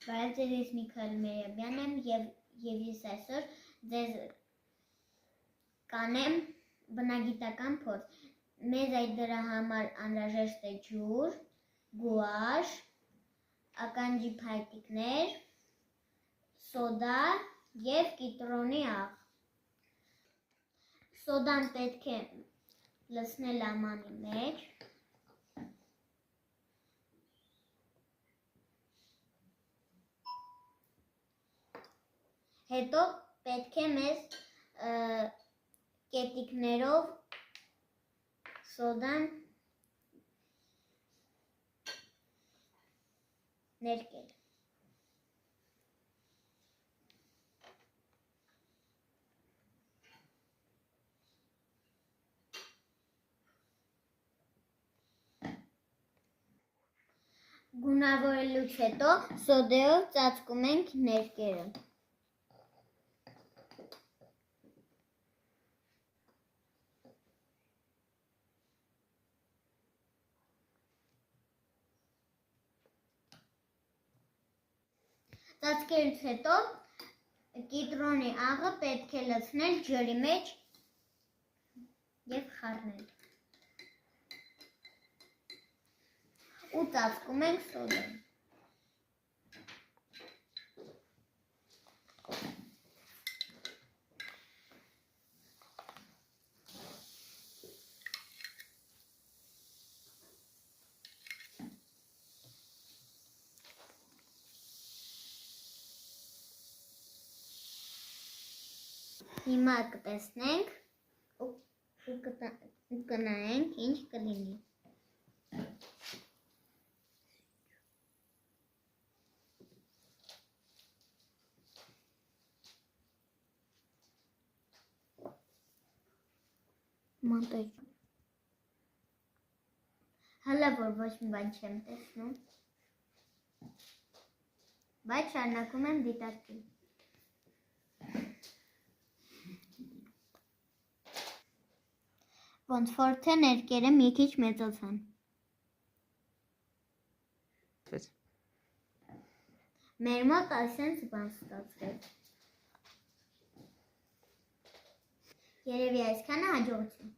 Բարև ձեզ, ես Միքայել Մերաբյանն եմ և ես այսօր ձեզ կանեմ բնագիտական փորձ։ Մեզ դրա համար անհրաժեշտ է ջուր, գուաշ, ականջի փայտիկներ, սոդա և կիտրոնի աղ։ Սոդան պետք է լցնել ամանի մեջ։ Հետո պետք է մեզ կետիկներով սոդան ներկել։ Գունավորելուց հետո սոդայով ծածկում ենք ներկերը։ Ծածկելուց հետո կիտրոնի աղը պետք է լցնել ջրի մեջ և խառնել։ Ու ծածկում ենք սոդան։ Հիմա կտեսնենք ու կնայենք ինչ կլինի։ Հələ որ ոչ մի բան չեմ տեսնում, բայց շարունակում եմ դիտարկել։ Ոնց որ թե ներկերը մի քիչ մեծացան։ Մեր մոտ այսպես բան ստացվեց։ Երևի այսքանը հաջողություն։